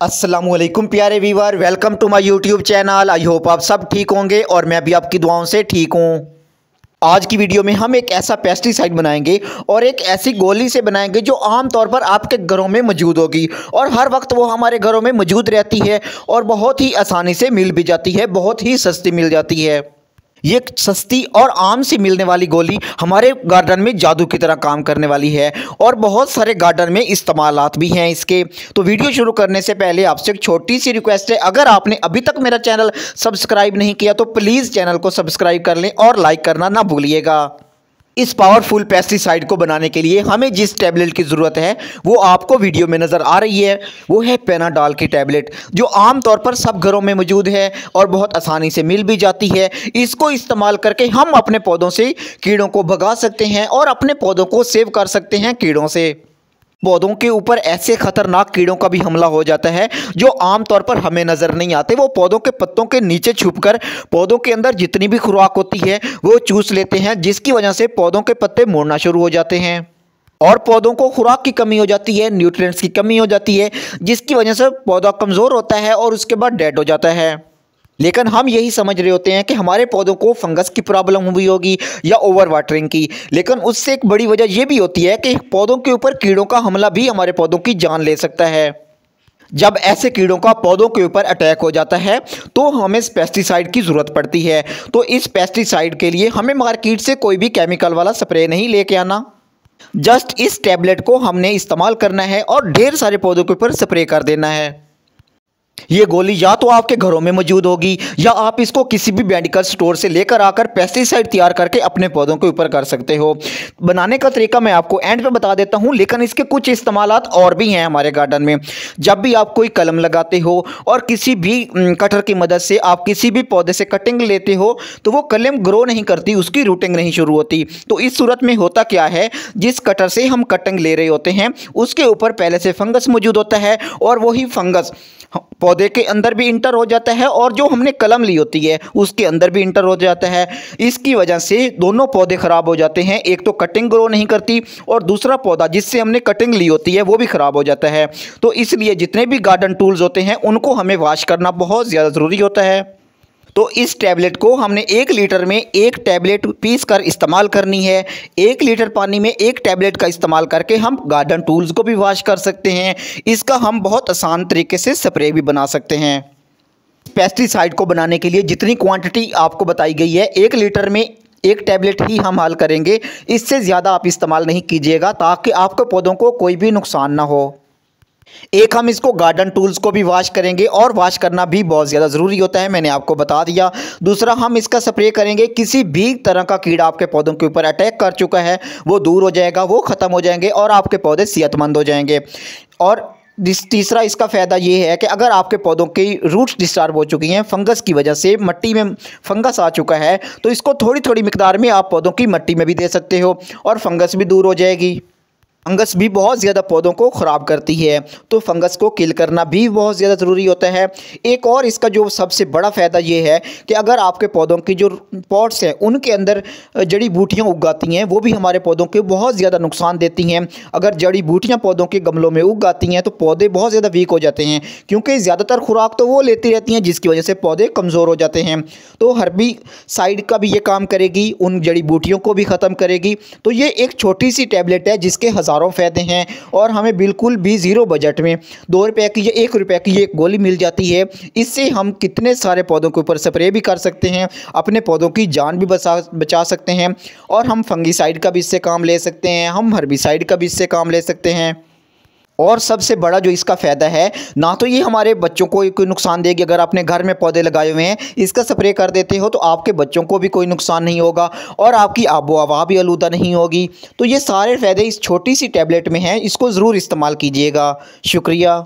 अस्सलामुअलैकुम प्यारे viewer, welcome to my YouTube channel. I hope आप सब ठीक होंगे और मैं भी आपकी दुआओं से ठीक हूँ। आज की वीडियो में हम एक ऐसा पेस्टिसाइड बनाएंगे और एक ऐसी गोली से बनाएंगे जो आम तौर पर आपके घरों में मौजूद होगी और हर वक्त वो हमारे घरों में मौजूद रहती है और बहुत ही आसानी से मिल भी जाती है, बहुत ही सस्ती मिल जाती है। ये सस्ती और आम सी मिलने वाली गोली हमारे गार्डन में जादू की तरह काम करने वाली है और बहुत सारे गार्डन में इस्तेमालात भी हैं इसके। तो वीडियो शुरू करने से पहले आपसे एक छोटी सी रिक्वेस्ट है, अगर आपने अभी तक मेरा चैनल सब्सक्राइब नहीं किया तो प्लीज़ चैनल को सब्सक्राइब कर लें और लाइक करना ना भूलिएगा। इस पावरफुल पेस्टिसाइड को बनाने के लिए हमें जिस टैबलेट की ज़रूरत है वो आपको वीडियो में नज़र आ रही है, वो है पेनाडॉल की टैबलेट, जो आम तौर पर सब घरों में मौजूद है और बहुत आसानी से मिल भी जाती है। इसको इस्तेमाल करके हम अपने पौधों से कीड़ों को भगा सकते हैं और अपने पौधों को सेव कर सकते हैं कीड़ों से। पौधों के ऊपर ऐसे खतरनाक कीड़ों का भी हमला हो जाता है जो आम तौर पर हमें नज़र नहीं आते। वो पौधों के पत्तों के नीचे छुपकर पौधों के अंदर जितनी भी खुराक होती है वो चूस लेते हैं, जिसकी वजह से पौधों के पत्ते मुड़ना शुरू हो जाते हैं और पौधों को खुराक की कमी हो जाती है, न्यूट्रिएंट्स की कमी हो जाती है, जिसकी वजह से पौधा कमज़ोर होता है और उसके बाद डेड हो जाता है। लेकिन हम यही समझ रहे होते हैं कि हमारे पौधों को फंगस की प्रॉब्लम हुई होगी या ओवर वाटरिंग की, लेकिन उससे एक बड़ी वजह यह भी होती है कि पौधों के ऊपर कीड़ों का हमला भी हमारे पौधों की जान ले सकता है। जब ऐसे कीड़ों का पौधों के ऊपर अटैक हो जाता है तो हमें इस पेस्टिसाइड की ज़रूरत पड़ती है। तो इस पेस्टिसाइड के लिए हमें मार्केट से कोई भी केमिकल वाला स्प्रे नहीं लेके आना, जस्ट इस टैबलेट को हमने इस्तेमाल करना है और ढेर सारे पौधों के ऊपर स्प्रे कर देना है। ये गोली या तो आपके घरों में मौजूद होगी या आप इसको किसी भी मेडिकल स्टोर से लेकर आकर पेस्टिसाइड तैयार करके अपने पौधों के ऊपर कर सकते हो। बनाने का तरीका मैं आपको एंड पे बता देता हूँ, लेकिन इसके कुछ इस्तेमालात और भी हैं हमारे गार्डन में। जब भी आप कोई कलम लगाते हो और किसी भी कटर की मदद से आप किसी भी पौधे से कटिंग लेते हो तो वो कलम ग्रो नहीं करती, उसकी रूटिंग नहीं शुरू होती। तो इस सूरत में होता क्या है, जिस कटर से हम कटिंग ले रहे होते हैं उसके ऊपर पहले से फंगस मौजूद होता है और वही फंगस पौधे के अंदर भी इंटर हो जाता है और जो हमने कलम ली होती है उसके अंदर भी इंटर हो जाता है। इसकी वजह से दोनों पौधे ख़राब हो जाते हैं, एक तो कटिंग ग्रो नहीं करती और दूसरा पौधा जिससे हमने कटिंग ली होती है वो भी ख़राब हो जाता है। तो इसलिए जितने भी गार्डन टूल्स होते हैं उनको हमें वॉश करना बहुत ज़्यादा ज़रूरी होता है। तो इस टैबलेट को हमने 1 लीटर में 1 टैबलेट पीस कर इस्तेमाल करनी है। 1 लीटर पानी में 1 टैबलेट का इस्तेमाल करके हम गार्डन टूल्स को भी वॉश कर सकते हैं। इसका हम बहुत आसान तरीके से स्प्रे भी बना सकते हैं। पेस्टिसाइड को बनाने के लिए जितनी क्वांटिटी आपको बताई गई है 1 लीटर में 1 टैबलेट ही हम हाल करेंगे, इससे ज़्यादा आप इस्तेमाल नहीं कीजिएगा ताकि आपके पौधों को कोई भी नुकसान ना हो। एक हम इसको गार्डन टूल्स को भी वॉश करेंगे और वॉश करना भी बहुत ज़्यादा ज़रूरी होता है, मैंने आपको बता दिया। दूसरा हम इसका स्प्रे करेंगे, किसी भी तरह का कीड़ा आपके पौधों के ऊपर अटैक कर चुका है वो दूर हो जाएगा, वो ख़त्म हो जाएंगे और आपके पौधे सेहतमंद हो जाएंगे। और तीसरा इसका फ़ायदा ये है कि अगर आपके पौधों की रूट्स डिस्टर्ब हो चुकी हैं फंगस की वजह से, मिट्टी में फंगस आ चुका है, तो इसको थोड़ी थोड़ी मिकदार में आप पौधों की मिट्टी में भी दे सकते हो और फंगस भी दूर हो जाएगी। फंगस भी बहुत ज़्यादा पौधों को ख़राब करती है, तो फंगस को किल करना भी बहुत ज़्यादा ज़रूरी होता है। एक और इसका जो सबसे बड़ा फ़ायदा ये है कि अगर आपके पौधों की जो पॉट्स हैं उनके अंदर जड़ी बूटियाँ उग आती हैं, वो भी हमारे पौधों के बहुत ज़्यादा नुकसान देती हैं। अगर जड़ी बूटियाँ पौधों के गमलों में उग आती हैं तो पौधे बहुत ज़्यादा वीक हो जाते हैं, क्योंकि ज़्यादातर खुराक तो वो लेती रहती हैं जिसकी वजह से पौधे कमज़ोर हो जाते हैं। तो हर्बिसाइड का भी ये काम करेगी, उन जड़ी बूटियों को भी ख़त्म करेगी। तो ये एक छोटी सी टैबलेट है जिसके हज़ारों फ़ायदे हैं और हमें बिल्कुल भी ज़ीरो बजट में 2 रुपये की या 1 रुपये की ये गोली मिल जाती है। इससे हम कितने सारे पौधों के ऊपर स्प्रे भी कर सकते हैं, अपने पौधों की जान भी बचा सकते हैं और हम फंगीसाइड का भी इससे काम ले सकते हैं, हम हर्बिसाइड का भी इससे काम ले सकते हैं। और सबसे बड़ा जो इसका फ़ायदा है, ना तो ये हमारे बच्चों को कोई नुकसान देगी, अगर आपने घर में पौधे लगाए हुए हैं इसका स्प्रे कर देते हो तो आपके बच्चों को भी कोई नुकसान नहीं होगा और आपकी आबो हवा भी आलूदा नहीं होगी। तो ये सारे फ़ायदे इस छोटी सी टैबलेट में हैं, इसको ज़रूर इस्तेमाल कीजिएगा। शुक्रिया।